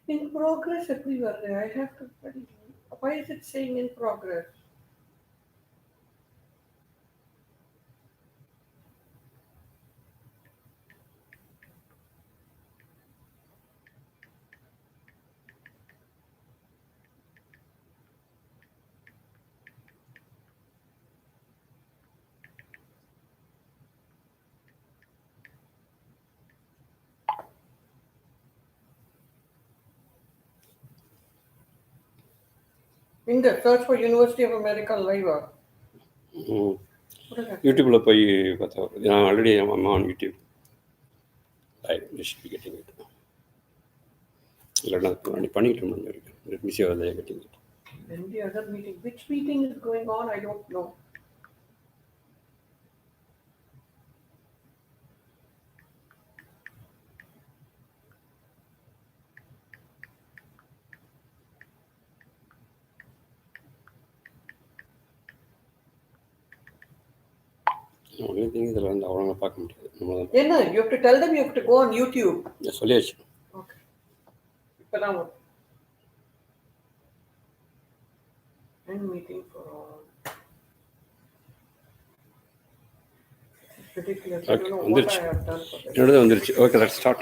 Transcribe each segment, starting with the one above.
In progress everywhere. I have to. Why is it saying in progress? In the search for University of America live. What is that? யூடியூப்பில் போய் பார்த்தா நான் already I'm on YouTube. I should be getting it. இல்லைன்னா நீ பண்ணிக்கிட்டு இருக்கேன். Let me see whether they are getting it. Then the other meeting. Which meeting is going on? I don't know. only thing இதில் வந்து அவங்கள பார்க்க முடியாது. என்ன you have to tell them you have to go on YouTube. சொல்லியாச்சு. Okay. இப்பதான் end meeting for all. It's ridiculous. I don't know what I have done for this. என்னோடது வந்துருச்சு. Okay, let's start.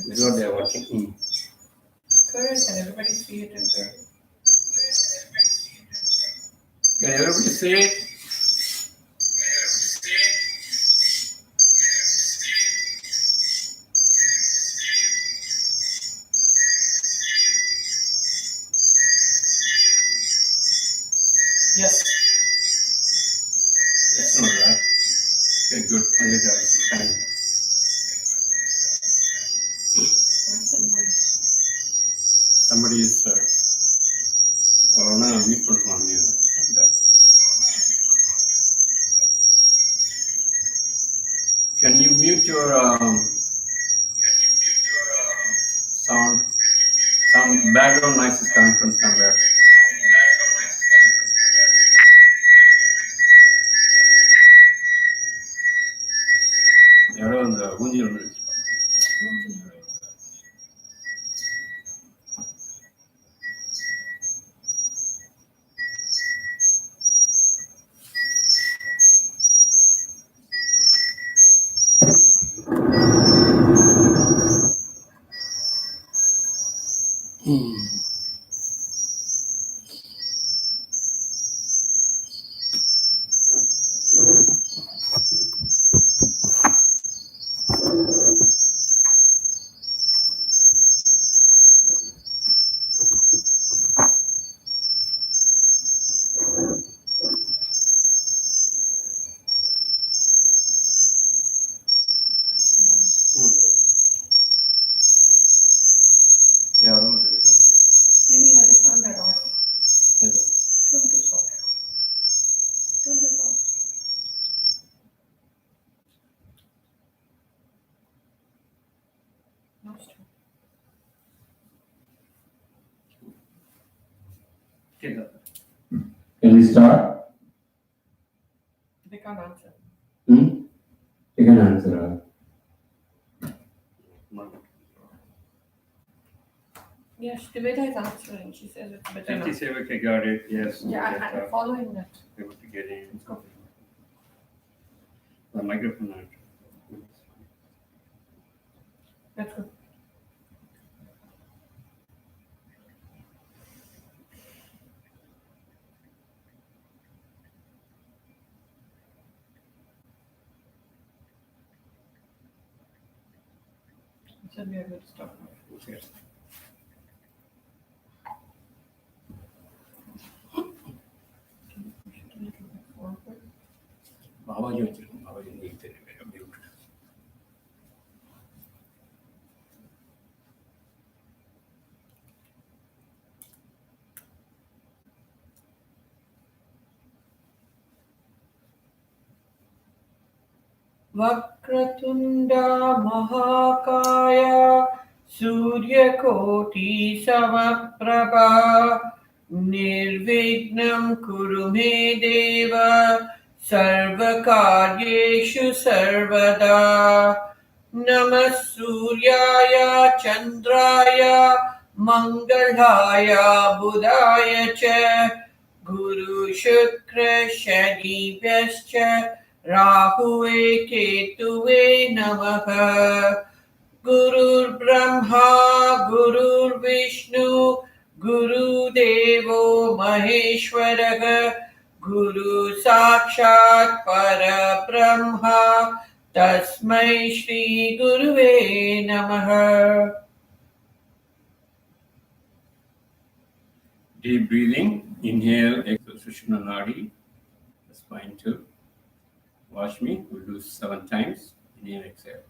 This is what they are watching. Correct. Can everybody see it in there? Can everybody see it? Yes. That's not right. Okay, good. I get that. Fine. Somebody is mute பண்ணலாம் நீ. Can you mute your sound? Some background noise is coming from somewhere. யாரோ அந்த ஊஞ்சியில் வந்துருச்சு. யாரும் அதை விட்டு Maybe I have turned that off. எது Turn this off. Turn this off. Can we start? They can't answer. You can answer. Yes, Divita is answering. She says it's better now. Okay, got it. Yes. Yeah, I'm following that. Able to get in. The microphone out. That's good. So we are going to stop now. Yes. Babaji வச்சிருக்கோம். பாபாஜி உங்களுக்கு தெரியும். அப்படி விட்டு Vakratunda Mahakaya Surya Koti Samaprabha निर्विघ्नं कुरु मे देव सर्वकार्येषु सर्वदा नमः सूर्याय चन्द्राय मङ्गलाय बुधाय च गुरुशुक्रशनिभ्यश्च राहुवे केतुवे नमः गुरुर्ब्रह्मा गुरुर्विष्णु गुरुदेवो महेश्वरः गुरु साक्षात् परब्रह्मा तस्मै श्रीगुरुवे नमः. Deep breathing. Inhale, exhale, Sushumna Nadi. The spine too. Watch me. We'll do 7 times. Inhale, exhale.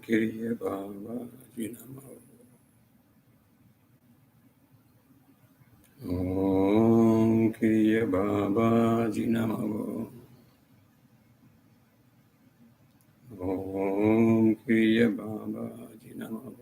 Kriya Baba Jinamo. Om Kriya Baba Jinamo. Om Kriya Baba Jinamo.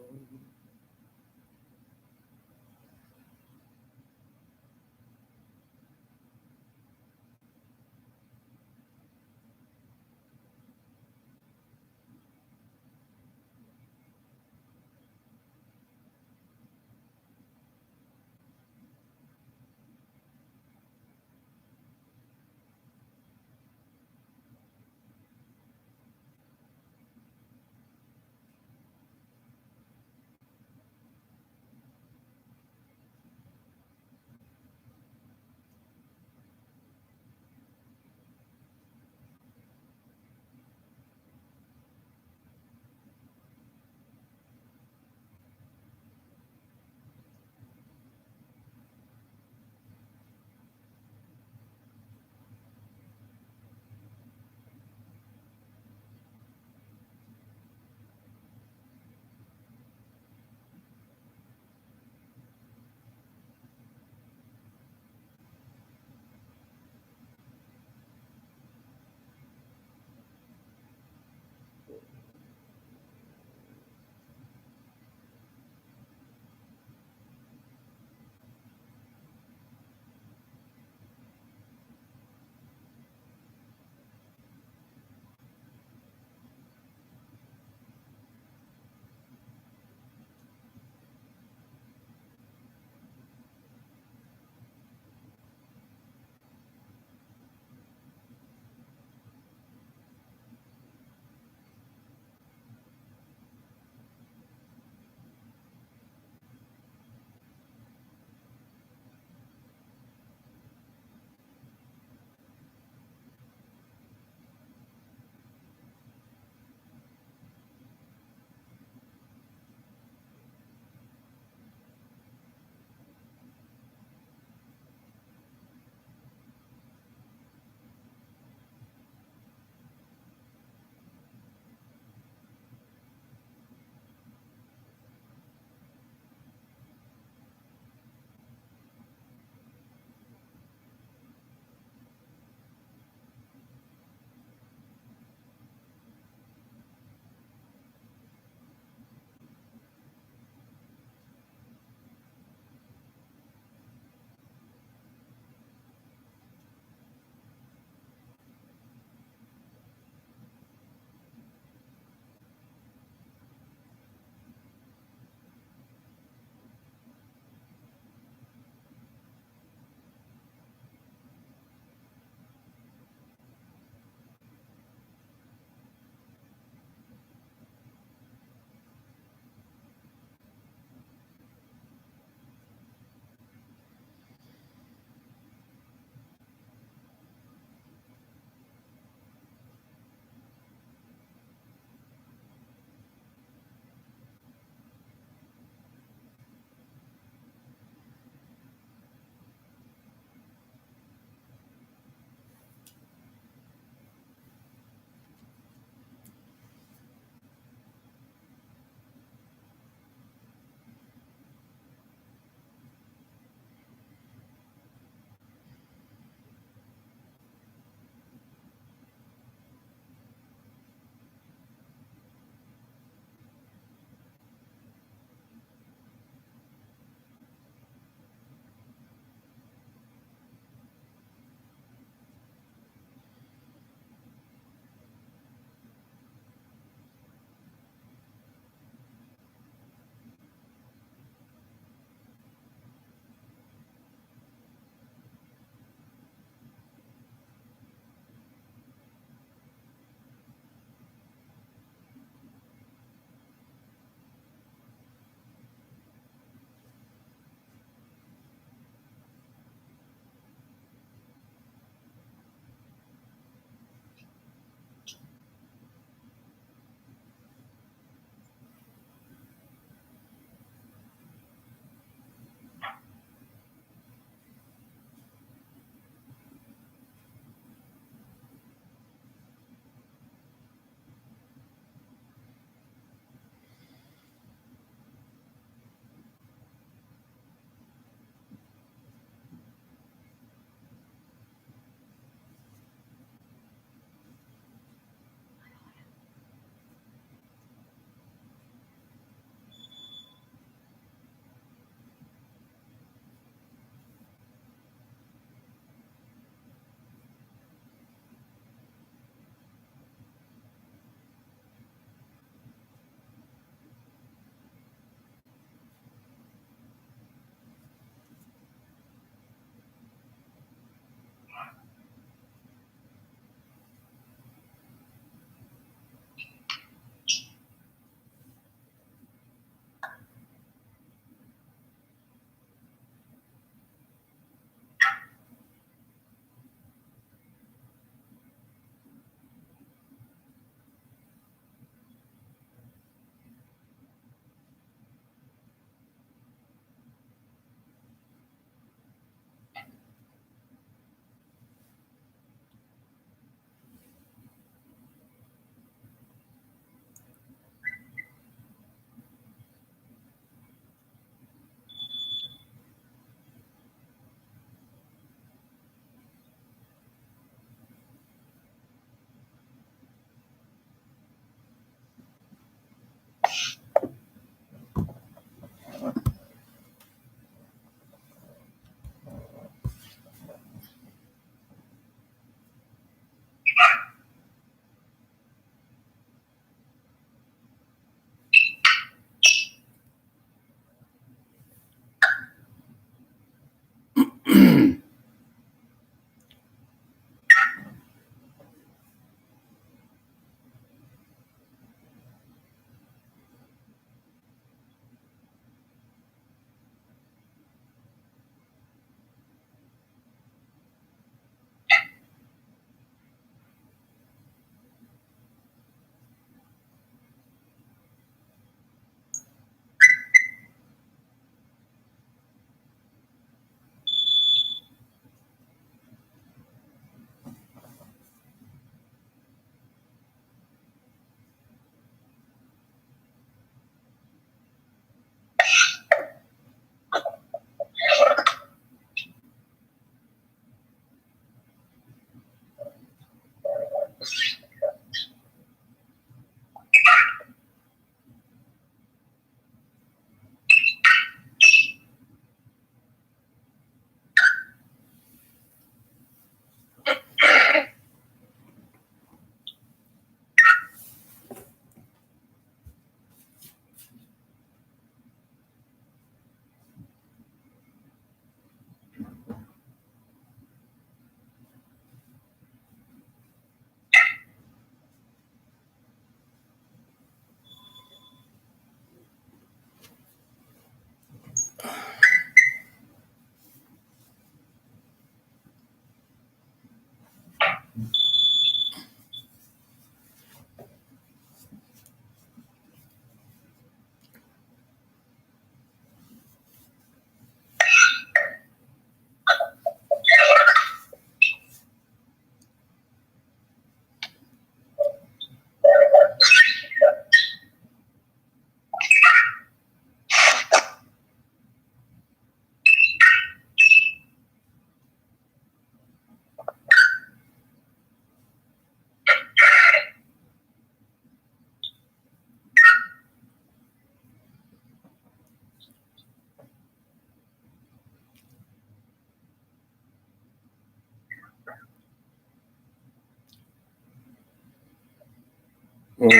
They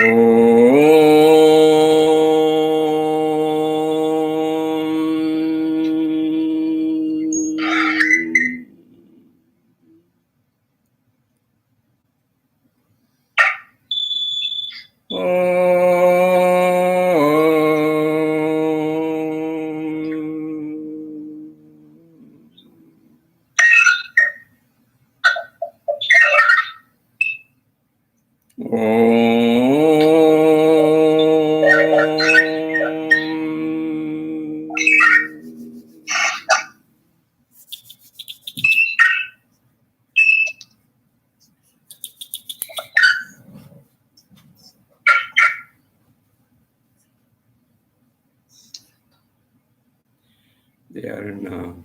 are in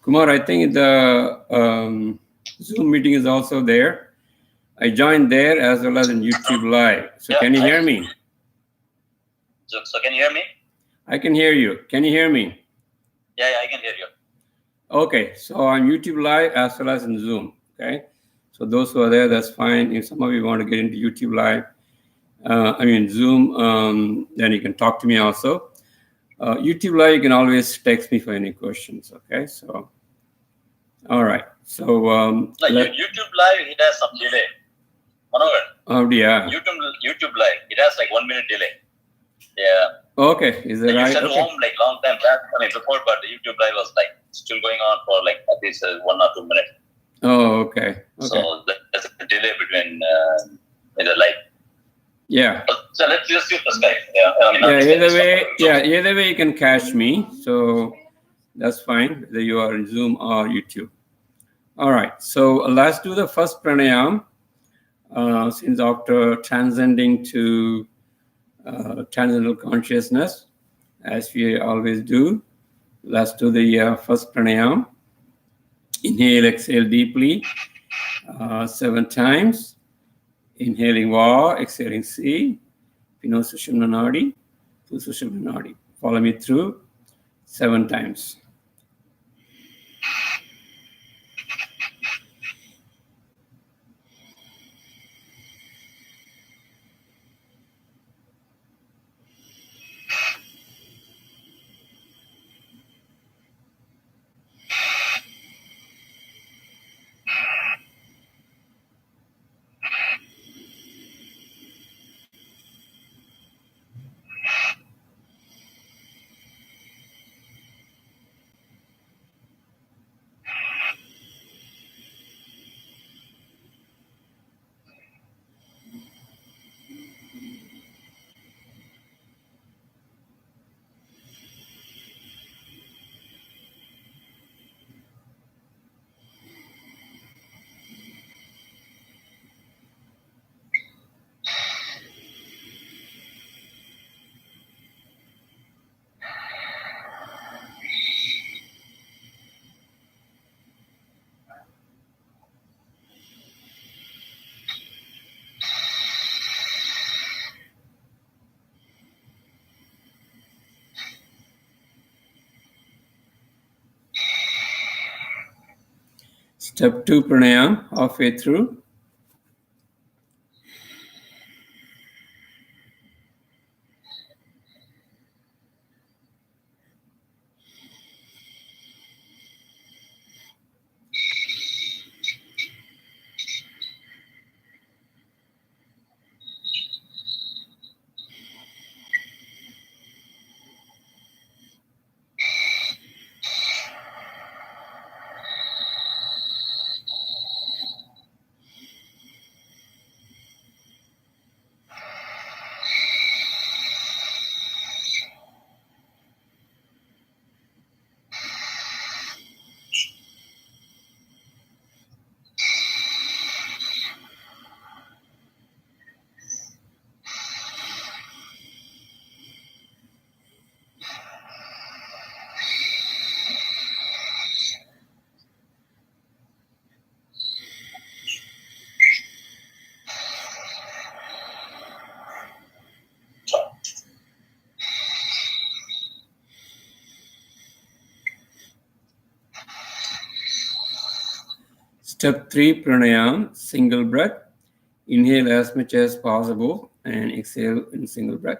Kumar. I think the Zoom meeting is also there. I joined there as well as in YouTube Live. So yeah, can you hear me? So can you hear me? I can hear you. Can you hear me? Yeah, I can hear you. Okay, so on YouTube Live as well as in Zoom. Okay, so those who are there, that's fine. If some of you want to get into YouTube Live, Zoom, then you can talk to me also. YouTube Live, you can always text me for any questions. Okay, so all right. So YouTube Live, it has some delay. Manohar. Oh yeah. YouTube Live, it has like 1 minute delay. Yeah. Okay, is that right? You said okay. home like long time back. Before, but the YouTube Live was like still going on for like at least 1 or 2 minutes. Oh, okay. So there's a delay between the live. Yeah. So let's just use the Skype. Either way you can catch me. So that's fine, whether you are in Zoom or YouTube. All right. So let's do the first pranayam. Since after transcending to transcendental consciousness, as we always do, let's do the first pranayam. Inhale, exhale deeply 7 times. Inhaling Va, exhaling Si, Pino Sushumna Nadi, to Sushumna Nadi. Follow me through 7 times. Step 2 pranayam, halfway through. Step 3 pranayam, single breath. Inhale as much as possible and exhale in single breath.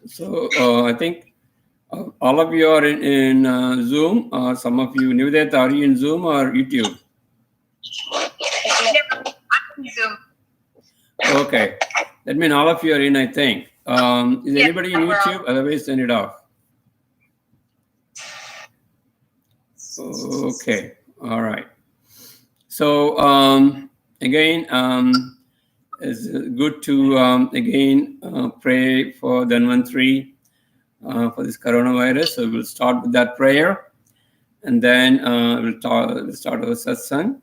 So I think all of you are in Zoom, or some of you, Nivedita, are you in Zoom or YouTube? Zoom. Okay, that means all of you are in, I think. Is anybody in YouTube? Otherwise, send it off. Okay, all right. So again, it's good to again pray for Dhanvantri for this coronavirus. So we'll start with that prayer, and then we'll start our satsang,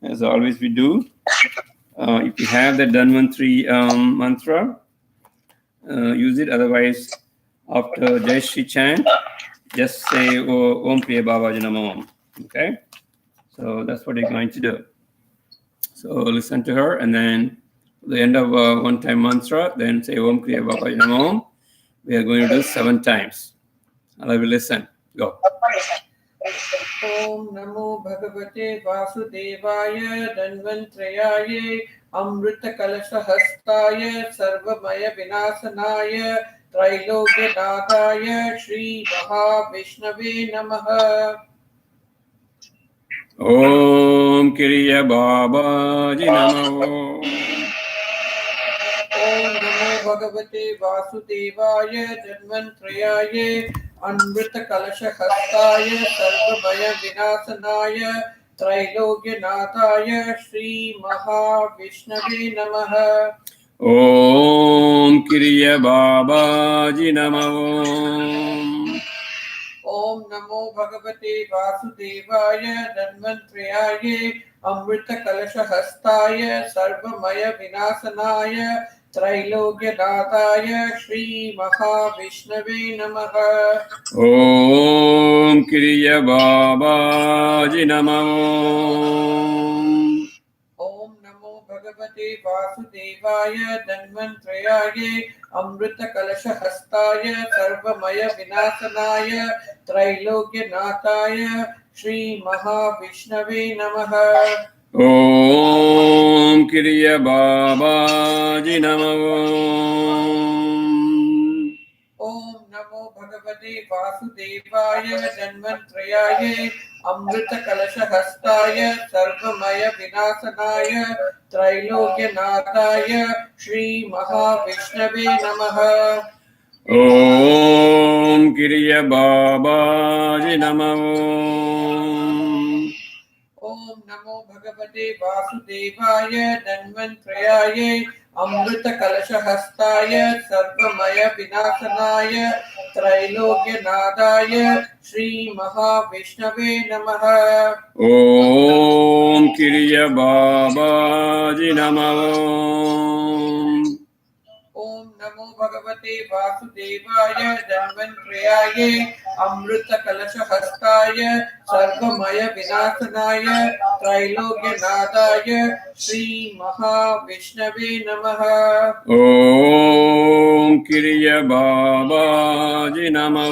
as always we do. If you have the Dhanvantri mantra, use it. Otherwise, after Jai Shri chant, just say Om Priya Babaji Namo. Okay? So that's what you're going to do. So listen to her, and then at the end of one-time mantra, then say Om Priya Babaji Namo. We are going to do 7 times. I will listen. Go. Om Namo Bhagavate Vasudevaya Dhanvantrayaya Amrita Kalasha Hastaya Sarvamaya Vinasanaya Trailogya Nadaya Shri Mahavishnave Namaha. Om Kriya Babaji Namo. Om Namo Bhagavate Vasudevaya Dhanvantrayaya Amrita Kalasha Hastaya Sarvamaya Vinasanaya Trailogya Nadaya Shri Mahavishnave Namaha. Om Kriya Babaji Namo. Om Namo Bhagavate Vasudevaya Dhanvantrayaya Amrita Kalasha Hastaya Sarvamaya Vinasanaya Trailogya Nadaya Shri Mahavishnave Namaha. Om Kriya Babaji Namo. Om Namo Bhagavate Vasudevaya Dhanvantrayaya Amrita Kalasha Hastaya Sarvamaya Vinasanaya Trailogya Nataya Shri Mahavishnave Namaha. Om Kriya Babaji Namo. Om Namo Bhagavate Vasudevaya Dhanvantrayaya Amrita Kalasha Hastaya Sarvamaya Vinasanaya Trailogya Nataya Shri Mahavishnave Namaha. Om Kriya Babaji Namo. Om Namo Bhagavate Vasudevaya Dhanvantrayaya Amrita Kalasha Hastaya Sarvamaya Vinasanaya Trailogya Nadaya Shri Mahavishnave Namaha. Om Kriya Babaji Namo. Om Namo Bhagavate Vasudevaya Dhanvantrayaya Amrita Kalasha Hastaya Sarvamaya Vinasanaya Trailogya Nadaya Shri Mahavishnave Namaha. Om Kriya Babaji Namo.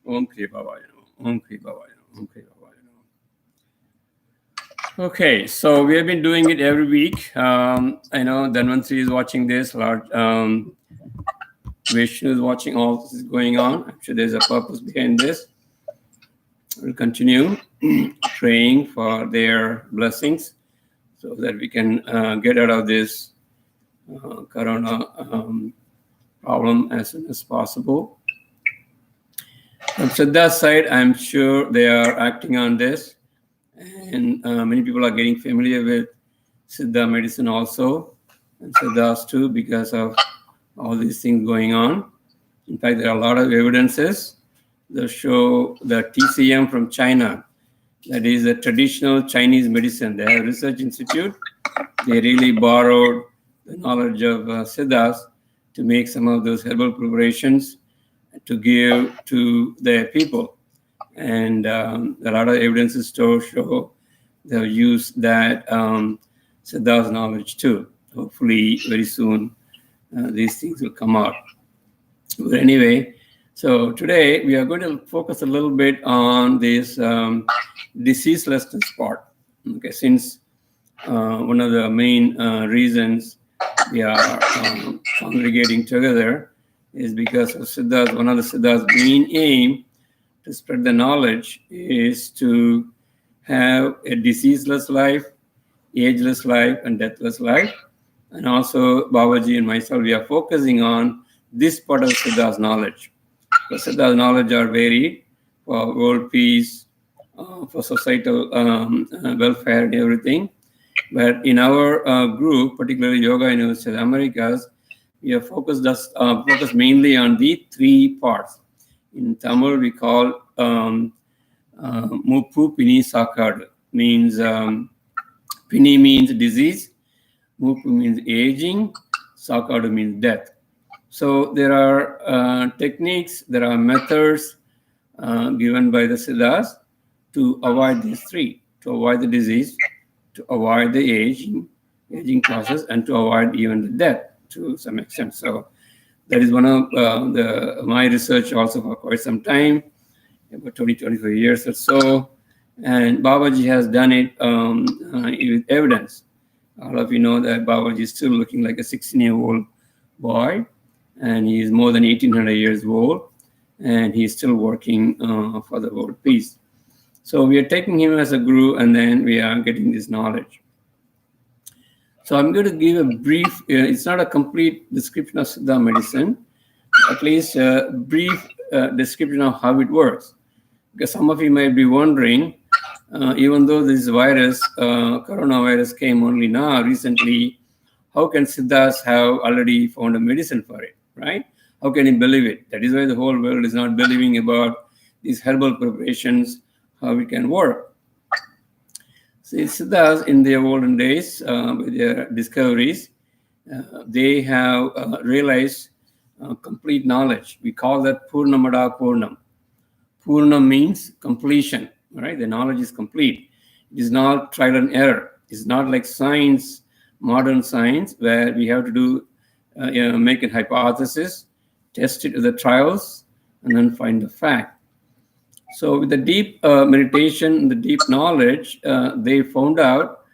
Om Kriya Babaji Namo. Om Kriya Babaji Namo. Om Kriya Babaji Namo. Okay, so we have been doing it every week. I know Dhanvantri is watching this. Vishnu is watching all this is going on. I'm sure there's a purpose behind this. We'll continue praying for their blessings so that we can get out of this corona problem as soon as possible. From Siddha's side, I'm sure they are acting on this, and many people are getting familiar with Siddha medicine also, and Siddhas too, because of all these things going on. In fact, there are a lot of evidences that show the TCM from China, that is a traditional Chinese medicine. They have a research institute. They really borrowed the knowledge of Siddhas to make some of those herbal preparations to give to their people. And a lot of evidences to show they'll use that Siddha's knowledge too. Hopefully, very soon, these things will come out. But anyway, so today we are going to focus a little bit on this diseaselessness part. Okay, since one of the main reasons we are congregating together is because of Siddha's, one of the Siddha's main aim to spread the knowledge is to have a diseaseless life, ageless life, and deathless life. And also Babaji and myself, we are focusing on this part of Siddha's knowledge. The Siddha's knowledge are varied for world peace, for societal welfare and everything. But in our group, particularly Yoga University of Americas, we are focused mainly on the three parts. In Tamil, we call Muppu Pini Sakadu, means Pini means disease, Muppu means aging, Sakadu means death. So there are techniques, there are methods given by the Siddhas to avoid these three, to avoid the disease, to avoid the aging process, and to avoid even the death to some extent. So that is one of my research also for quite some time, about 25 years or so. And Babaji has done it with evidence. All of you know that Babaji is still looking like a 16-year-old boy, and he is more than 1,800 years old, and he's still working for the world peace. So we are taking him as a guru, and then we are getting this knowledge. So I'm going to give a brief, it's not a complete description of Siddha medicine, at least a brief description of how it works. Because some of you might be wondering, even though this virus, coronavirus came only now, recently, how can Siddhas have already found a medicine for it, right? How can he believe it? That is why the whole world is not believing about these herbal preparations, how it can work. See, Siddhas in their olden days, with their discoveries, they have realized complete knowledge. We call that Purnamada Purnam. Purnam means completion, right? The knowledge is complete. It is not trial and error. It's not like science, modern science, where we have to do, make a hypothesis, test it with the trials, and then find the fact. So with the deep meditation, the deep knowledge, they found out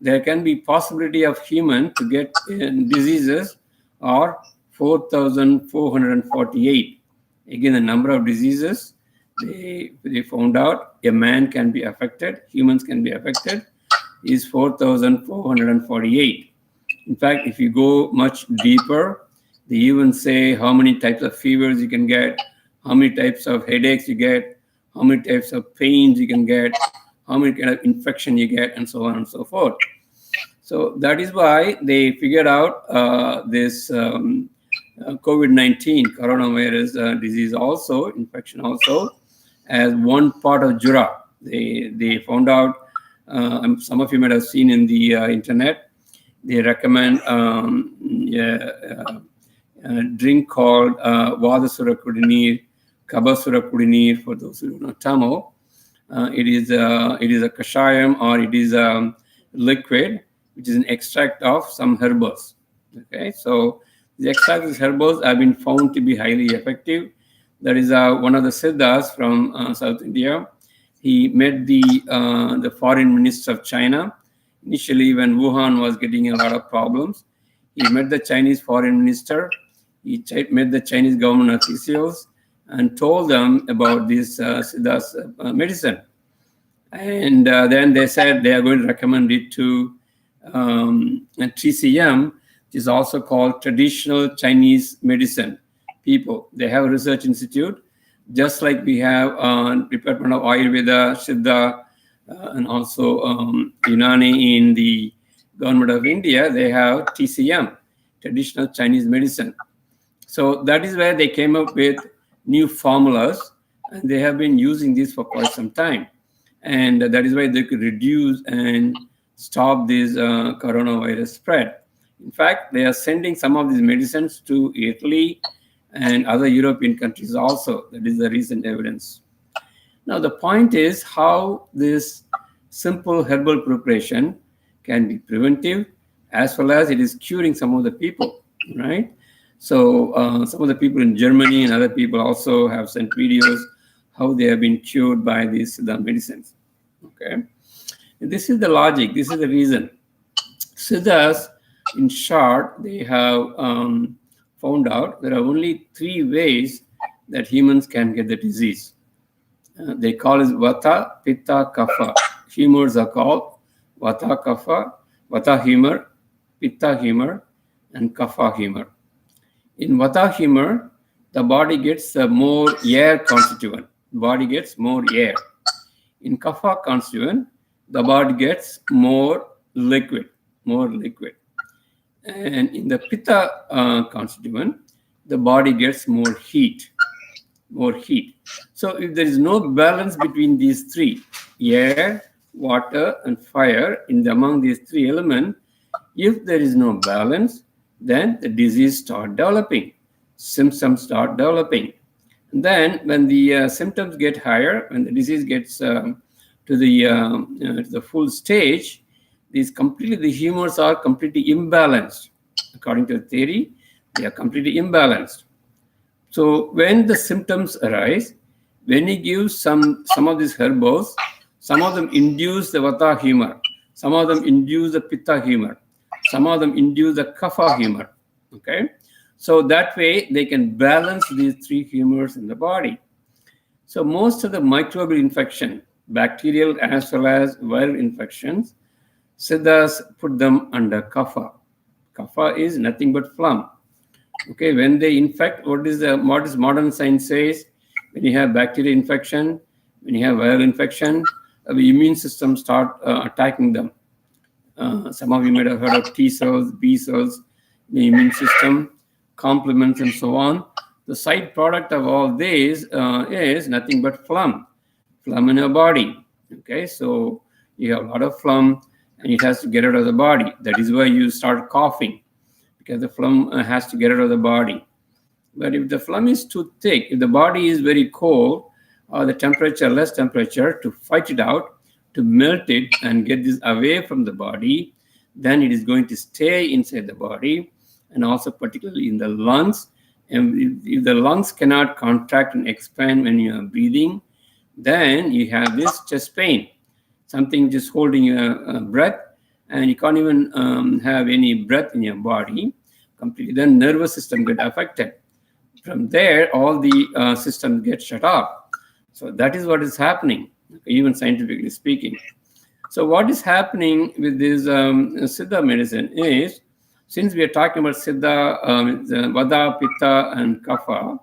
there can be possibility of human to get diseases are 4,448. Again, the number of diseases they found out a man can be affected, humans can be affected, is 4,448. In fact, if you go much deeper, they even say how many types of fevers you can get, how many types of headaches you get, how many types of pains you can get, how many kind of infection you get, and so on and so forth. So that is why they figured out this COVID-19, coronavirus disease also, infection also, as one part of Jura. They found out, some of you might have seen in the internet, they recommend a drink called Vadasura Kudineer, Kabasura Kudineer, for those who don't know Tamil. It is a kashayam, or it is a liquid, which is an extract of some herbals. Okay, so the extract of these herbals have been found to be highly effective. That is one of the Siddhas from South India. He met the foreign minister of China. Initially, when Wuhan was getting a lot of problems, he met the Chinese foreign minister. He met the Chinese government officials and told them about this Siddha's medicine. And then they said they are going to recommend it to TCM. which is also called traditional Chinese medicine people. They have a research institute, just like we have Department of Ayurveda, Siddha, and also Unani in the government of India. They have TCM, traditional Chinese medicine. So that is where they came up with new formulas, and they have been using this for quite some time. And that is why they could reduce and stop this coronavirus spread. In fact, they are sending some of these medicines to Italy and other European countries also. That is the recent evidence. Now, the point is how this simple herbal preparation can be preventive as well as it is curing some of the people, right? So some of the people in Germany and other people also have sent videos how they have been cured by these medicines. Okay, and this is the logic. This is the reason. Siddhas, in short, they have found out there are only 3 ways that humans can get the disease. They call it Vata, Pitta, Kapha. Humors are called Vata, Kapha, Vata humor, Pitta humor, and Kapha humor. In Vata humor, the body gets more air constituent. The body gets more air. In Kapha constituent, the body gets more liquid. And in the Pitta constituent, the body gets more heat. So if there is no balance between these 3, air, water, and fire, among these 3 elements, if there is no balance, then the disease starts developing, symptoms start developing. And then when the symptoms get higher, when the disease gets to the full stage, the humors are completely imbalanced. According to the theory, they are completely imbalanced. So when the symptoms arise, when you give some of these herbals, some of them induce the Vata humor, some of them induce the Pitta humor, some of them induce the Kapha humor. Okay, so that way they can balance these 3 humors in the body. So most of the microbial infection, bacterial as well as viral infections, Siddhas put them under Kapha. Kapha is nothing but phlegm. Okay, when they infect, what is modern science says? When you have bacterial infection, when you have viral infection, the immune system start attacking them. Some of you might have heard of T cells, B cells, the immune system, complements, and so on. The side product of all these is nothing but phlegm in your body. Okay, so you have a lot of phlegm, and it has to get out of the body. That is why you start coughing, because the phlegm has to get out of the body. But if the phlegm is too thick, if the body is very cold, or the less temperature, to fight it out, to melt it and get this away from the body, then it is going to stay inside the body, and also particularly in the lungs. And if the lungs cannot contract and expand when you are breathing, then you have this chest pain, something just holding your breath, and you can't even have any breath in your body completely. Then nervous system get affected. From there, all the systems get shut off. So that is what is happening, even scientifically speaking. So what is happening with this Siddha medicine is, since we are talking about Siddha, Vata, Pitta, and Kapha,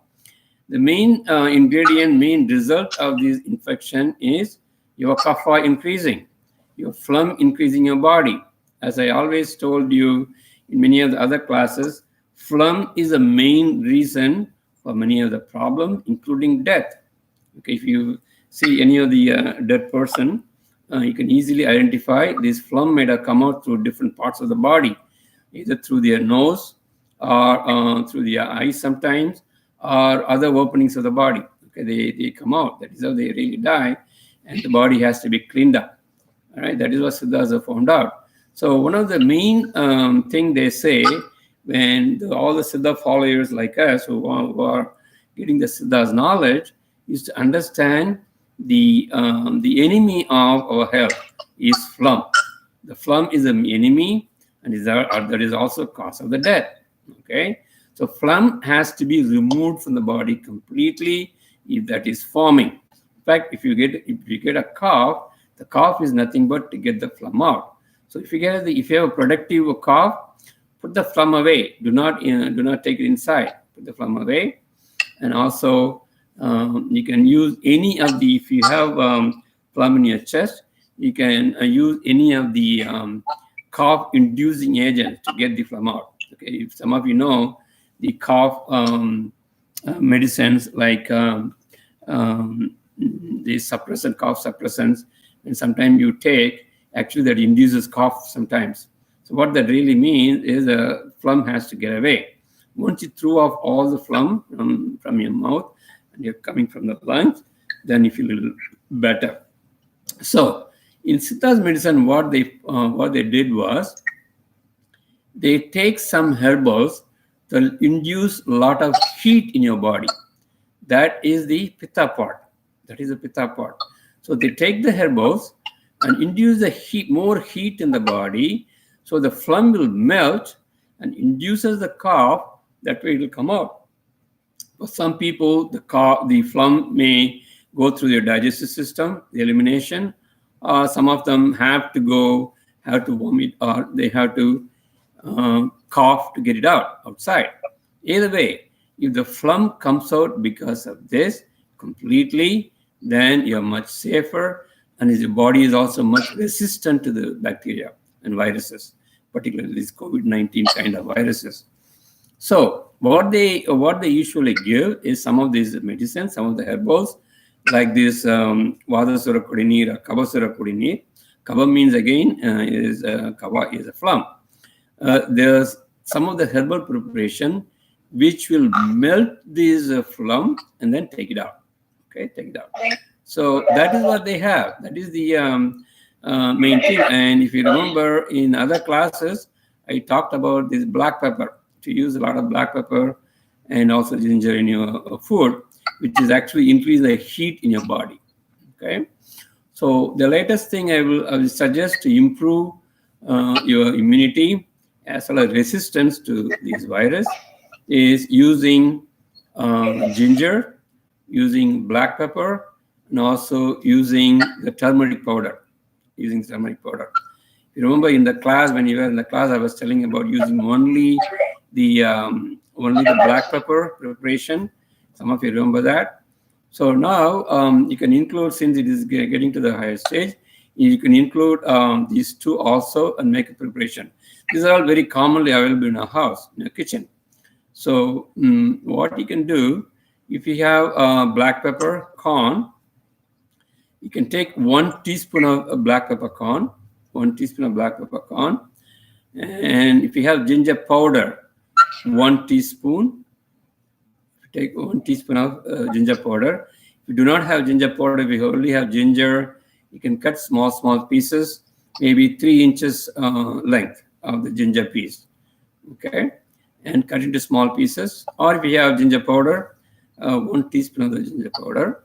the main ingredient, main result of this infection is your Kapha increasing, your phlegm increasing your body. As I always told you in many of the other classes, phlegm is the main reason for many of the problems, including death. Okay, if you see any of the dead person, you can easily identify this phlegm may have come out through different parts of the body, either through their nose or through their eyes sometimes, or other openings of the body. Okay, they come out. That is how they really die, and the body has to be cleaned up. All right, that is what Siddhas have found out. So one of the main thing they say when all the Siddha followers like us who are getting the Siddha's knowledge is to understand the enemy of our health is phlegm. The phlegm is an enemy, and that is also cause of the death. Okay, so phlegm has to be removed from the body completely if that is forming. In fact, if you get a cough, the cough is nothing but to get the phlegm out. So if you have a productive cough, put the phlegm away. Do not take it inside. Put the phlegm away. And also, you can use any of the, if you have phlegm in your chest, you can use any of the cough-inducing agents to get the phlegm out. Okay, if some of you know the cough medicines like the suppressant, cough suppressants, and sometimes you take, actually that induces cough sometimes. So what that really means is the phlegm has to get away. Once you throw off all the phlegm from your mouth and you're coming from the lungs, then you feel a little better. So in Siddha's medicine, what they did was they take some herbals that induce a lot of heat in your body. That is the pitta part. That is the pitta part. So they take the herbals and induce the heat, more heat in the body, so the phlegm will melt and induces the cough. That way it will come out. For some people, the phlegm may go through their digestive system, the elimination. Some of them have to vomit, or they have to cough to get it outside. Either way, if the phlegm comes out because of this completely, then you're much safer, and your body is also much resistant to the bacteria and viruses, particularly these COVID-19 kind of viruses. So what they usually give is some of these medicines, some of the herbals, like this Vadasura Kudinir or Kabasura Kudinir. Kaba means again Kaba is a phlegm. There's some of the herbal preparation which will melt this phlegm and then take it out. Okay, take it out. So that is what they have. That is the main thing. And if you remember in other classes, I talked about this black pepper, to use a lot of black pepper and also ginger in your food, which is actually increase the heat in your body. Okay, so the latest thing I will suggest to improve your immunity as well as resistance to this virus is using ginger, using black pepper, and also using the turmeric powder. Using turmeric powder. You remember in the class, when you were in the class, I was telling about using only the black pepper preparation. Some of you remember that. So now you can include, since it is getting to the higher stage, you can include these two also and make a preparation. These are all very commonly available in our house, in our kitchen. So what you can do, if you have black pepper corn, you can take 1 teaspoon of black pepper corn, 1 teaspoon of black pepper corn. And if you have ginger powder, 1 teaspoon. Take 1 teaspoon of ginger powder. If you do not have ginger powder, if you only have ginger, you can cut small pieces, maybe 3 inches length of the ginger piece. Okay, and cut into small pieces. Or if you have ginger powder, 1 teaspoon of the ginger powder.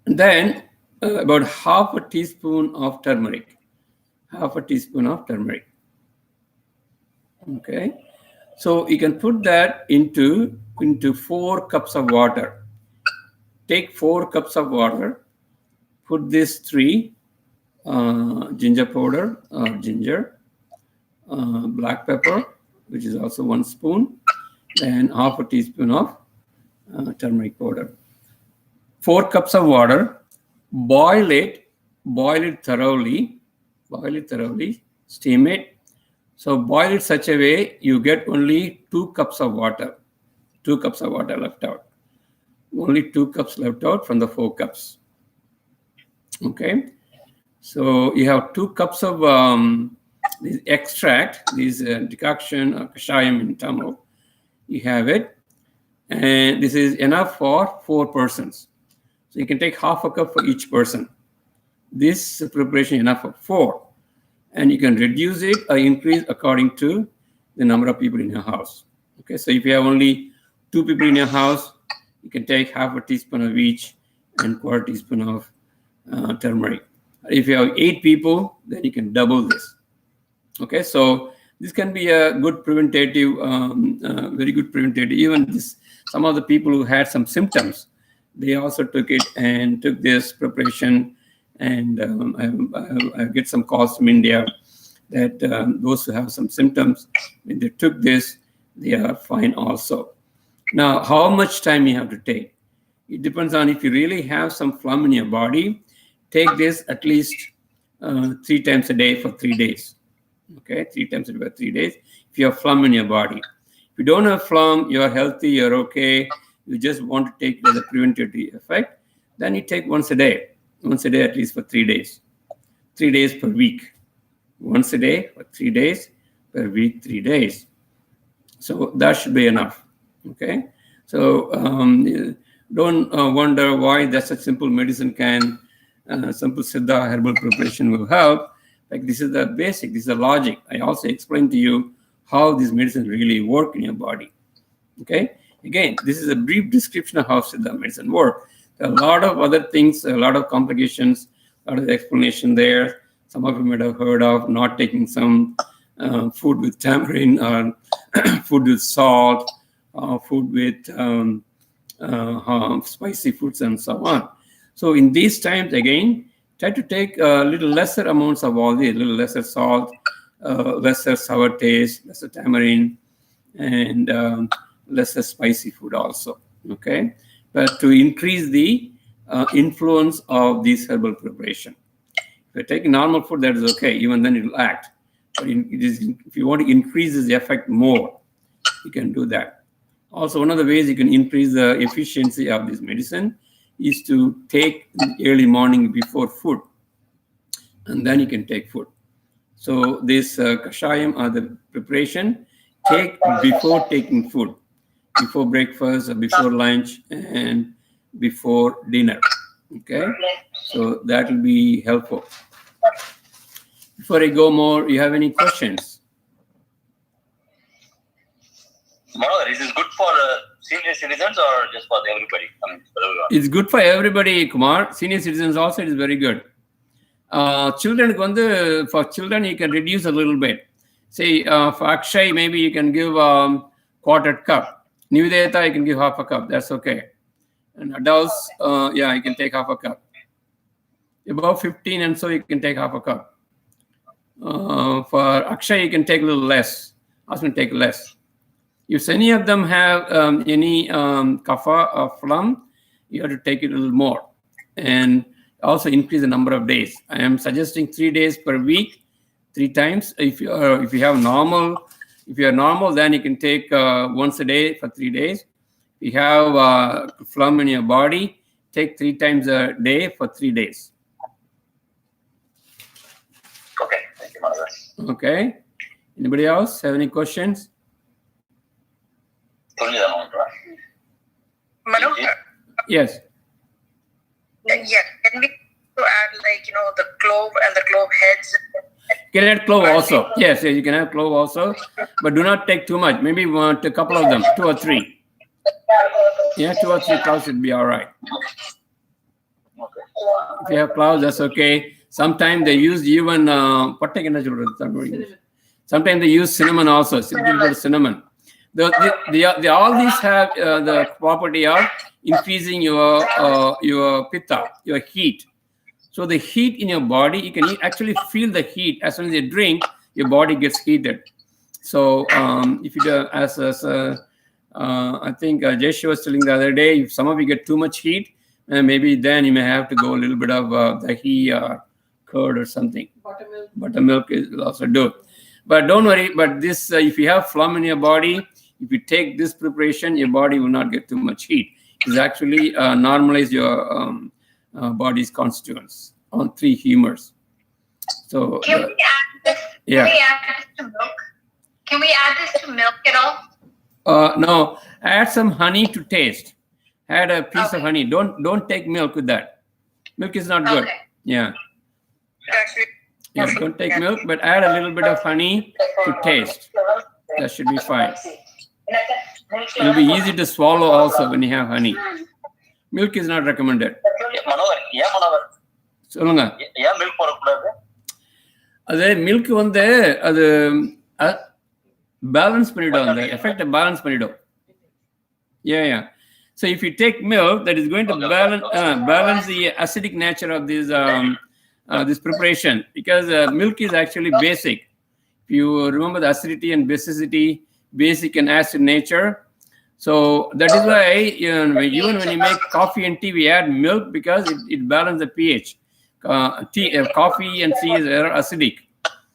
And then about half a teaspoon of turmeric. Half a teaspoon of turmeric. Okay, so you can put that into 4 cups of water. Take 4 cups of water. Put this 3 ginger powder or ginger, black pepper, which is also 1 spoon, and half a teaspoon of turmeric powder. 4 cups of water. Boil it thoroughly. Steam it. So boil it such a way you get only 2 cups of water. 2 cups of water left out. Only 2 cups left out from the 4 cups. Okay. So you have 2 cups of this extract, this decoction or kashayam in Tamil. You have it. And this is enough for 4 persons. So you can take half a cup for each person. This preparation is enough for 4. And you can reduce it or increase according to the number of people in your house. Okay, so if you have only 2 people in your house, you can take half a teaspoon of each and 1/4 teaspoon of turmeric. If you have 8 people, then you can double this. Okay, so this can be a good preventative, very good preventative. Even some of the people who had some symptoms, they also took it and took this preparation. And I get some calls from India that those who have some symptoms, when they took this, they are fine also. Now, how much time you have to take? It depends on if you really have some phlegm in your body, take this at least 3 times a day for 3 days. Okay, 3 times a day for 3 days. If you have phlegm in your body. If you don't have phlegm, you're healthy, you're okay, you just want to take it as a preventative effect, then you take once a day at least for 3 days. 3 days per week. Once a day for 3 days per week, 3 days. So that should be enough. Okay, so don't wonder why that's a simple medicine can, simple Siddha herbal preparation will help. Like this is the basic, this is the logic. I also explained to you how these medicines really work in your body. Okay, again, this is a brief description of how Siddha medicine works. There are a lot of other things, a lot of complications, a lot of explanation there. Some of you might have heard of not taking some food with tamarind or food with salt, food with spicy foods and so on. So in these times, again, try to take little lesser amounts of all these, little lesser salt, lesser sour taste, lesser tamarind, and lesser spicy food also, okay? But to increase the influence of this herbal preparation. If you're taking normal food, that is okay, even then it will act. But if you want to increase the effect more, you can do that. Also, one of the ways you can increase the efficiency of this medicine is to take in the early morning before food, and then you can take food. So this kashayam or the preparation, take before taking food, before breakfast, or before lunch, and before dinner. Okay, so that will be helpful. Before I go more, you have any questions? Manoj, is this good for senior citizens or just for everybody? I mean, for everyone. It's good for everybody, Kumar. Senior citizens also, it is very good. Children, for children, you can reduce a little bit. Say for Akshay, maybe you can give quarter cup. Nivedita, you can give half a cup. That's okay. And adults, yeah, you can take half a cup. Above 15 and so you can take half a cup. For Akshay, you can take a little less. Ask me to take less. If any of them have any kapha or phlegm, you have to take it a little more. And also increase the number of days. I am suggesting 3 days per week, 3 times. If you are normal, then you can take once a day for 3 days. If you have phlegm in your body, take 3 times a day for 3 days. Okay, thank you, Manoj. Okay. Anybody else have any questions? Manoj, Yes. yeah, can we add the clove and the clove heads? You can add clove also. Yes, you can have clove also, but do not take too much. Maybe want a couple of them, 2 or 3. Yeah, 2 or 3 cloves should be all right. If you have cloves, that's okay. Sometimes they use even sometimes they use cinnamon also. Cinnamon. All these have the property of increasing your pitta, your heat. So the heat in your body, you can actually feel the heat as soon as you drink. Your body gets heated. So if you do, I think Jeshua was telling the other day, if some of you get too much heat, maybe then you may have to go a little bit of dahi or curd or something. Buttermilk will also do. But don't worry. But this, if you have phlegm in your body, if you take this preparation, your body will not get too much heat. It's actually normalize your body's constituents on 3 humors. So can we add this? Yeah. Can we add this to milk? Can we add this to milk at all? No, add some honey to taste. Add a piece of honey. Don't take milk with that. Milk is not good. Okay. Yeah. Yeah, don't take milk, but add a little bit of honey to taste. That should be fine. It'll be easy to swallow also when you have honey. Milk is not recommended. சொல்லுங்க. ஏன் milk போடக்கூடாது? அது milk வந்து அது balance பண்ணிடும், அந்த effect balance பண்ணிடும். Yeah. So if you take milk, that is going to balance the acidic nature of this preparation, because milk is actually basic. If you remember the acidity and basicity, basic and acid nature. So that is why even when you make coffee and tea, we add milk because it balances the pH. Coffee and tea are acidic.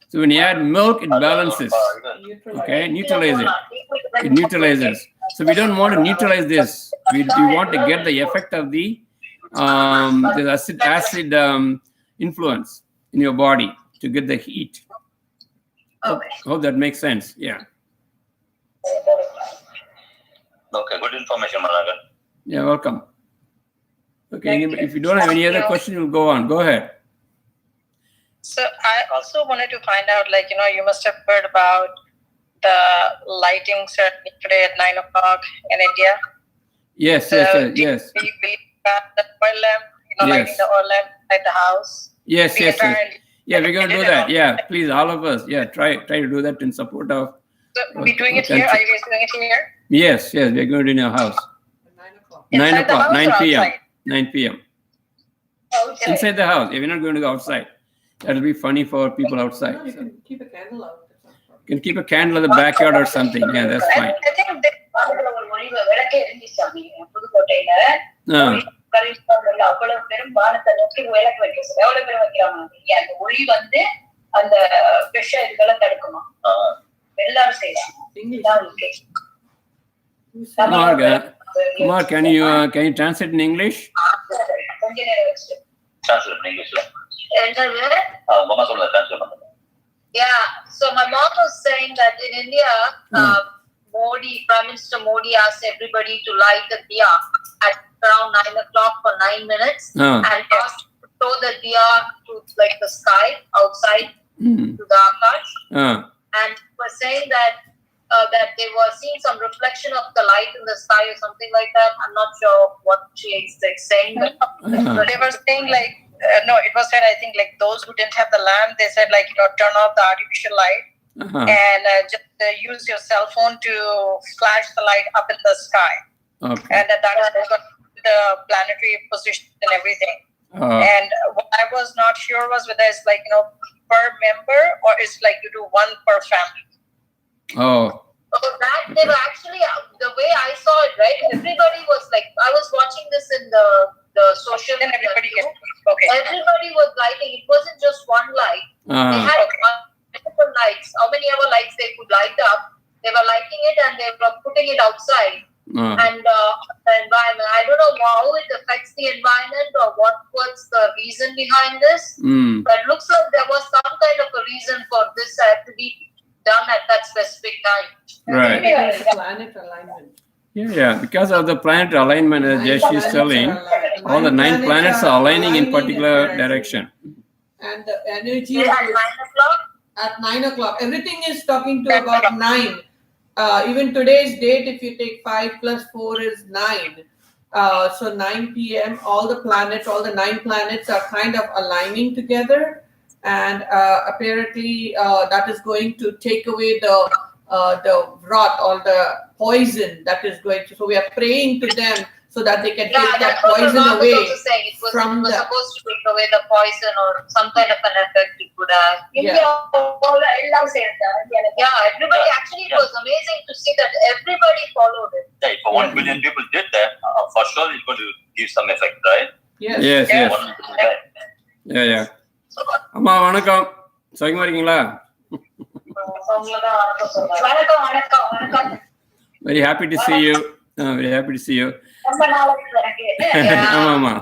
So when you add milk, it balances. Okay, neutralize it. It neutralizes. So we don't want to neutralize this. We want to get the effect of the acid influence in your body to get the heat. Hope that makes sense. Yeah. Okay, good information, Managan. Yeah, welcome. Okay, if you don't have any other question, you'll go on. Go ahead. So I also wanted to find out, like, you must have heard about the lighting ceremony today at 9 o'clock in India. Yes. Do you believe that the oil lamp, lighting the oil lamp at the house? Yes. Yeah, we're going to do that. Yeah, please, all of us. Yeah, try to do that in support of. So we're doing it here. Are you guys doing it here? Yes, we're going to do it in your house. 9 o'clock. 9 o'clock, 9 p.m. Outside? 9 p.m. Outside. Inside the house. Yeah, we're not going to go outside. That'll be funny for people outside. No, you can keep a candle out. That's not a problem. You can keep a candle in the backyard or something. Yeah, that's fine. I think they அவ்வளவு பெரும் வானத்தை நோக்கி விளக்கு வைக்க சொல்லி எவ்வளவு பேர் வைக்கிறாங்க அந்த ஒளி வந்து அந்த விஷ இதுகளை தடுக்குமா எல்லாரும் செய்யறாங்க. Kumar, can you translate in English? கொஞ்ச நேரம் வச்சு Translate in English. Mama சொல்லுங்க, translate பண்ணுங்க. Yeah, so my mom was saying that in India, Prime Minister Modi asked everybody to light the diya at around 9 o'clock for 9 minutes and asked to throw the diya to like the sky outside to the Akash. And was saying that they were seeing some reflection of the light in the sky or something like that. I'm not sure what she is saying, but they were saying like, no, it was said, I think, like those who didn't have the lamp, they said like, turn off the artificial light and just use your cell phone to flash the light up in the sky. Okay. And that is the planetary position and everything. And what I was not sure was whether it's like, per member or it's like you do one per family. So that they were actually, the way I saw it, right? Everybody was like, I was watching this in the social Then media. Everybody was lighting. It wasn't just one light. They had multiple lights. How many ever lights they could light up? They were lighting it and they were putting it outside. And the environment. I don't know how it affects the environment or what's the reason behind this. But it looks like there was some kind of a reason for this to be done at that specific time. Right. Planet alignment. Yeah. Because of the planet alignment, as Jesh is telling, all the 9 planets are aligning in particular direction. And the energy At 9 o'clock? at 9 o'clock. Everything is talking to about 9. Even today's date, if you take 5 plus 4 is 9. So 9 p.m., all the 9 planets are kind of aligning together. And apparently that is going to take away the rot or the poison that is going to. So we are praying to them so that they can take that poison away. It was supposed to take away the poison or some kind of an effect it would have. Everybody, actually it was amazing to see that everybody followed it. Yeah, if 1 billion people did that, for sure it's going to give some effect, right? Yes. Yeah. அம்மா வணக்கம், சௌக்கியமா இருக்கீங்களா? Very happy to see you. ஆமா.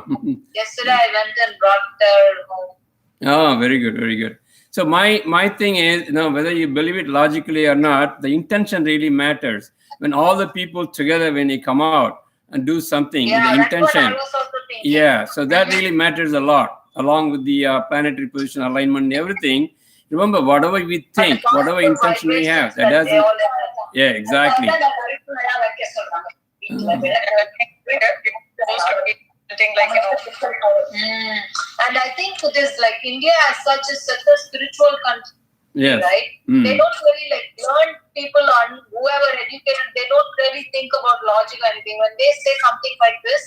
Yesterday I went and brought her home. Oh, very good. So my thing is, whether you believe it logically or not, the intention really matters. When all the people together, when you come out and do something, the intention. That's what I was also thinking. Yeah, so that really matters a lot, along with the planetary position, alignment, and everything. Remember, whatever we think, whatever intention we have, that doesn't. Yeah, exactly. And I think this, like, India as such is such a spiritual country, right? They don't really learn people on whoever educated. They don't really think about logic or anything. When they say something like this,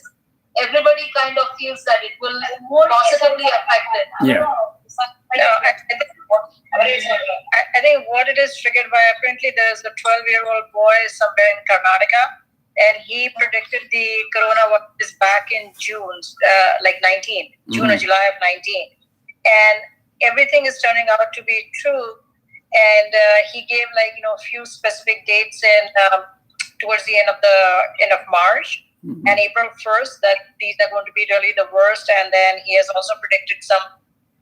everybody kind of feels that it will positively affect it. Yeah. I think what it is triggered by, apparently there's a 12-year-old boy somewhere in Karnataka, and he predicted the coronavirus back in June, like 19, June or July of 19. And everything is turning out to be true. And he gave a few specific dates and towards the end of March and April 1st, that these are going to be really the worst. And then he has also predicted some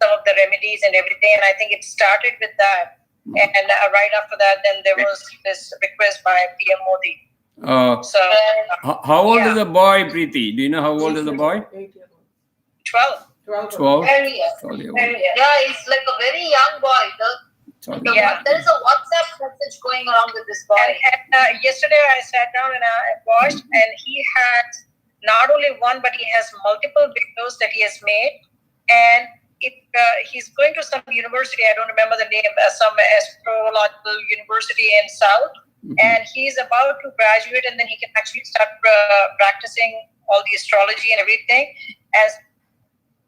of the remedies and everything. And I think it started with that. And right after that, then there was this request by PM Modi. How old is the boy, Preeti? Do you know how old is the boy? 12. 12? Very young. Yeah, he's like a very young boy. There is a WhatsApp message going around with this boy. And yesterday I sat down and I watched, and he has not only one, but he has multiple videos that he has made. And he's going to some university, I don't remember the name, some astrological university in South. And he's about to graduate, and then he can actually start practicing all the astrology and everything. As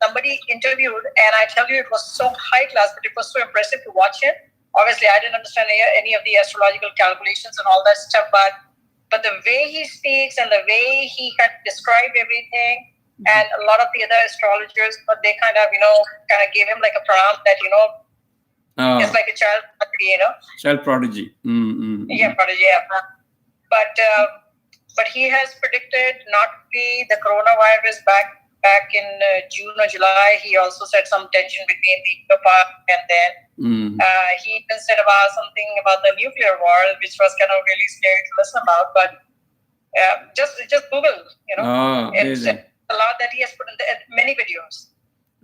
somebody interviewed, and I tell you, it was so high class, but it was so impressive to watch him. Obviously, I didn't understand any of the astrological calculations and all that stuff, but the way he speaks and the way he can describe everything, and a lot of the other astrologers, but they kind of gave him like a prompt that it's like a child prodigy, Child prodigy. Yeah, prodigy. Yeah. But he has predicted not to be the coronavirus back in June or July. He also said some tension between the Yuva and then he even said about something about the nuclear war, which was kind of really scary to listen about. But just Google, it's a lot that he has put in many videos.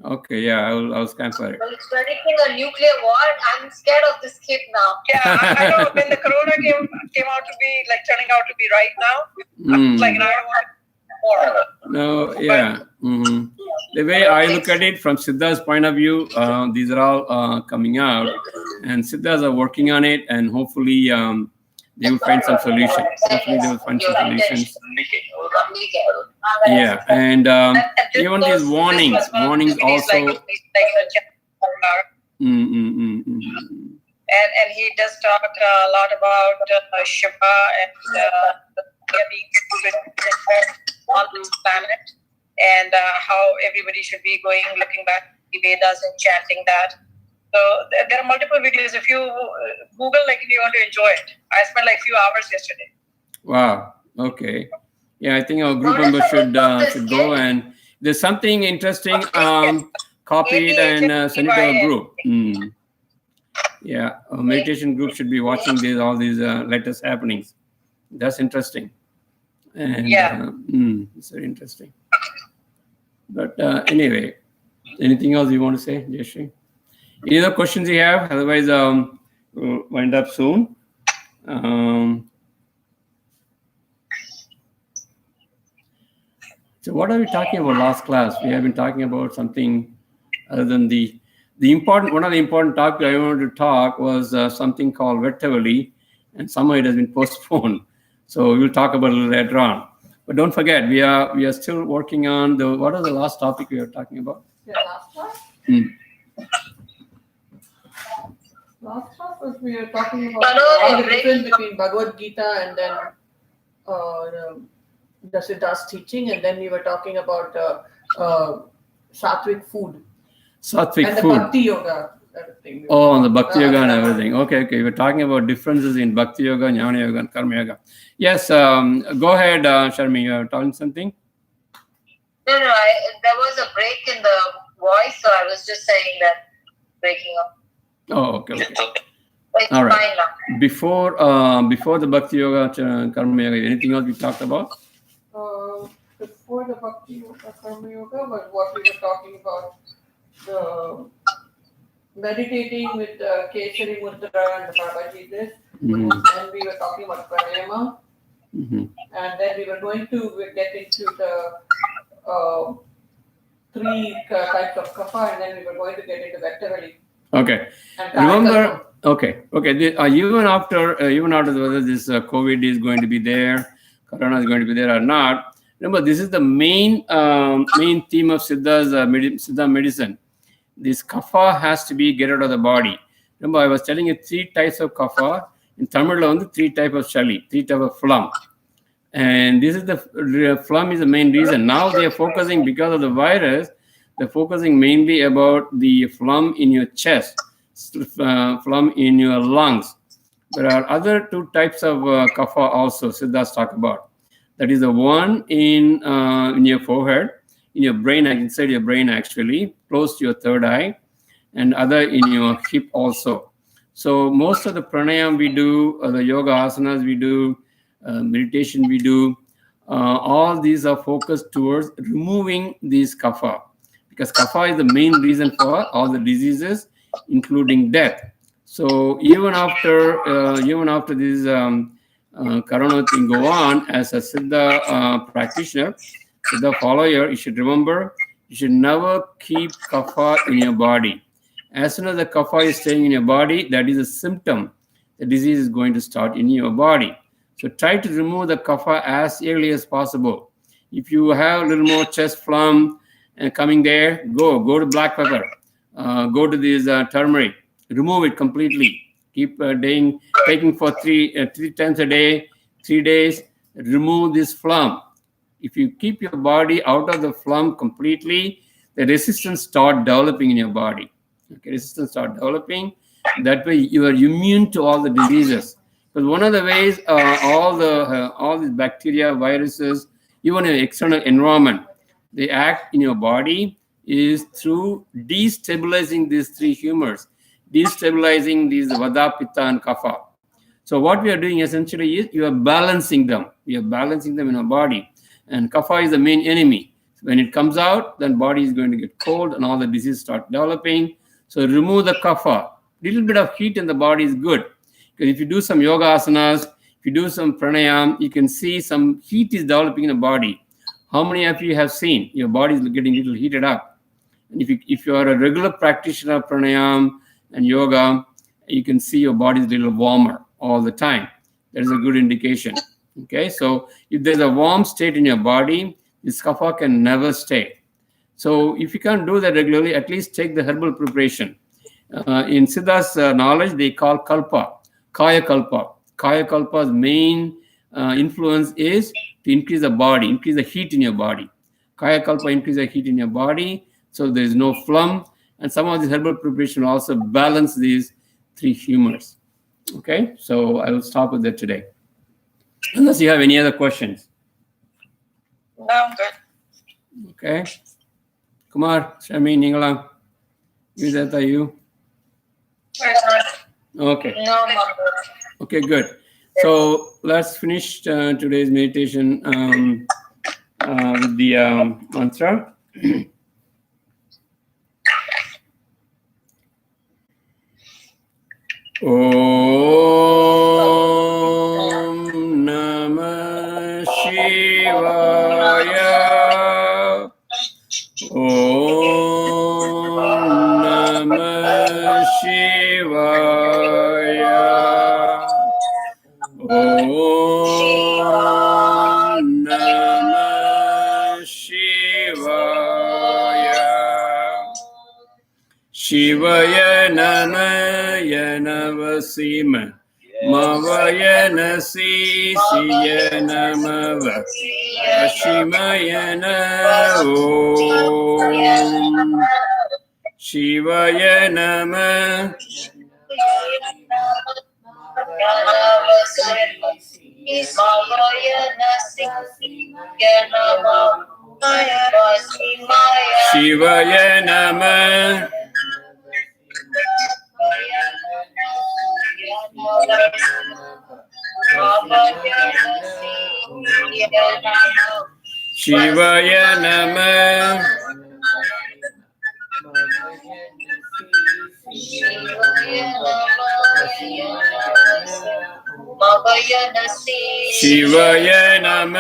Okay, yeah, I was kind of for it. Well, it's predicting a nuclear war. I'm scared of this kid now. Yeah, I know. When the corona came out to be turning out to be right now, it's like I don't want more. No, yeah. The way I look at it from Siddha's point of view, these are all coming out, and Siddhas are working on it, and hopefully they will find some solutions. Hopefully they will find some solutions. Yeah, and even these warnings also. And he does talk a lot about Shiva and being on this planet, and how everybody should be looking back at the Vedas and chanting that. So there are multiple videos. If you Google, if you want to enjoy it. I spent a few hours yesterday. Wow. Okay. Yeah, I think our group members should go, and there's something interesting. Copy it and send it to our group. Yeah, our meditation group should be watching all these latest happenings. That's interesting. And it's very interesting. But anyway, anything else you want to say, Jayashree? Any other questions you have? Otherwise, we'll wind up soon. So what are we talking about last class? We have been talking about something other than the important, one of the important topics I wanted to talk was something called Vettavali, and somehow it has been postponed. So we will talk about it a little later on. But don't forget, we are still working on what is the last topic we were talking about? Yeah, last class? Last class was we were talking about the difference between Bhagavad Gita and then the Siddha's teaching, and then we were talking about sattvic food. Sattvic and the food. Bhakti Yoga. Thing. Oh, and the Bhakti Yoga and everything. Okay. We're talking about differences in Bhakti Yoga, Jnana Yoga, and Karma Yoga. Yes, go ahead, Sharmi. You are telling something? No, there was a break in the voice, so I was just saying that breaking up. Oh, okay. It's all right. fine now. Before the Bhakti Yoga, Karma Yoga, anything else we talked about? Before the Bhakti Yoga, Karma Yoga was what we were talking about. The meditating with Kesari Mudra and the Babaji this. And we were talking about pranayama. And then we were going to get into the 3 types of kapha, and then we were going to get into Vettavali. Okay. Remember, okay. Even after whether this COVID is going to be there, Corona is going to be there or not, remember this is the main theme of Siddha medicine. this kapha has to be get out of the body. Remember, I was telling you 3 types of kapha. In Tamil, 3 types of chali, 3 types of phlegm. And this is the phlegm is the main reason. Now they are focusing, because of the virus, they're focusing mainly about the phlegm in your chest, phlegm in your lungs. There are other 2 types of kapha also Siddhas talk about. That is the one in your forehead, in your brain, inside your brain actually, close to your third eye, and other in your hip also. So most of the pranayam we do, the yoga asanas we do, meditation we do, all these are focused towards removing these kapha, because kapha is the main reason for all the diseases, including death. So even after this corona thing go on, as a Siddha practitioner, Siddha follower, you should remember, you should never keep kapha in your body. As soon as the kapha is staying in your body, that is a symptom. The disease is going to start in your body. So try to remove the kapha as early as possible. If you have a little more chest phlegm and coming there, go to black pepper, go to this turmeric, remove it completely. Keep taking for 3 times a day, 3 days, remove this phlegm. If you keep your body out of the phlegm completely, the resistance start developing in your body. Okay, resistance start developing. That way you are immune to all the diseases. Because one of the ways all these bacteria, viruses, even in the external environment, they act in your body is through destabilizing these 3 humors, destabilizing these vada, pitta, and kapha. So what we are doing essentially is you are balancing them. We are balancing them in our body. And kapha is the main enemy. So when it comes out, then body is going to get cold and all the diseases start developing. So remove the kapha. Little bit of heat in the body is good. Because if you do some yoga asanas, if you do some pranayam, you can see some heat is developing in the body. How many of you have seen your body is getting a little heated up? And if you are a regular practitioner of pranayam and yoga, you can see your body is a little warmer all the time. That is a good indication. Okay, so if there's a warm state in your body, this kapha can never stay. So if you can't do that regularly, at least take the herbal preparation. In Siddha's knowledge, they call kalpa, kaya kalpa. Kaya kalpa's main influence is to increase the body, increase the heat in your body. Kaya kalpa increase the heat in your body, so there is no phlegm. And some of these herbal preparation also balance these 3 humors. Okay, so I will stop with that today. Unless you have any other questions. No, I'm good. Okay. Kumar, Shami, Ningala, Vizeta, you? Okay. No, I'm good. Okay, good. So let's finish today's meditation with the mantra. Om Namah Shivaya. Om Namah Shivaya. Om Namah Shivaya. Shivaya Namaya Navasima Mavaya Nasi Siya Namava Ashimaya Om Shivaya Nama Shivaya Nama Shivaya Nama Shivaya Nama Shivaya Namaya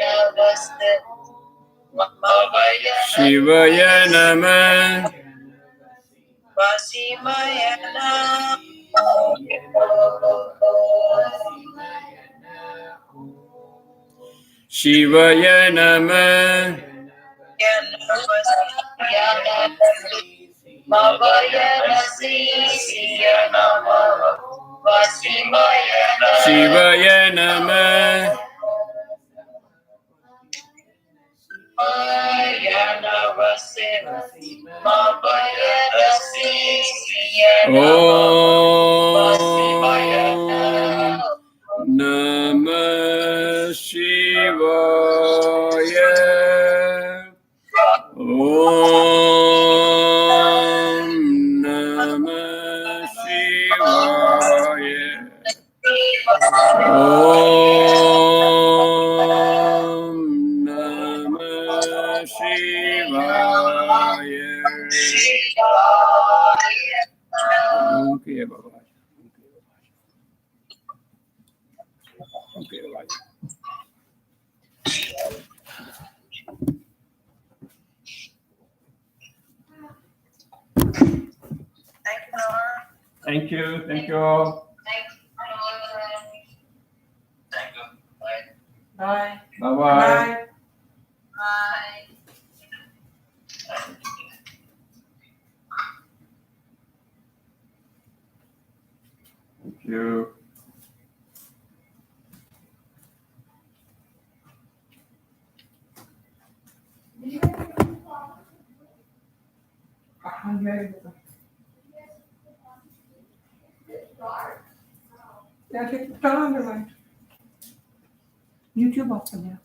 Namaste Shivaya Nama Vasimaya Shivaya Namah. Shivaya Namah. Om Namah Shivaya. Om Namah Shivaya. Om Namah Shivaya. Okay, Baba. Okay, Baba. Thank you. Thank you all. Bye. Bye-bye. Bye. Thank you. Yeah, turn on the light. YouTube off for now.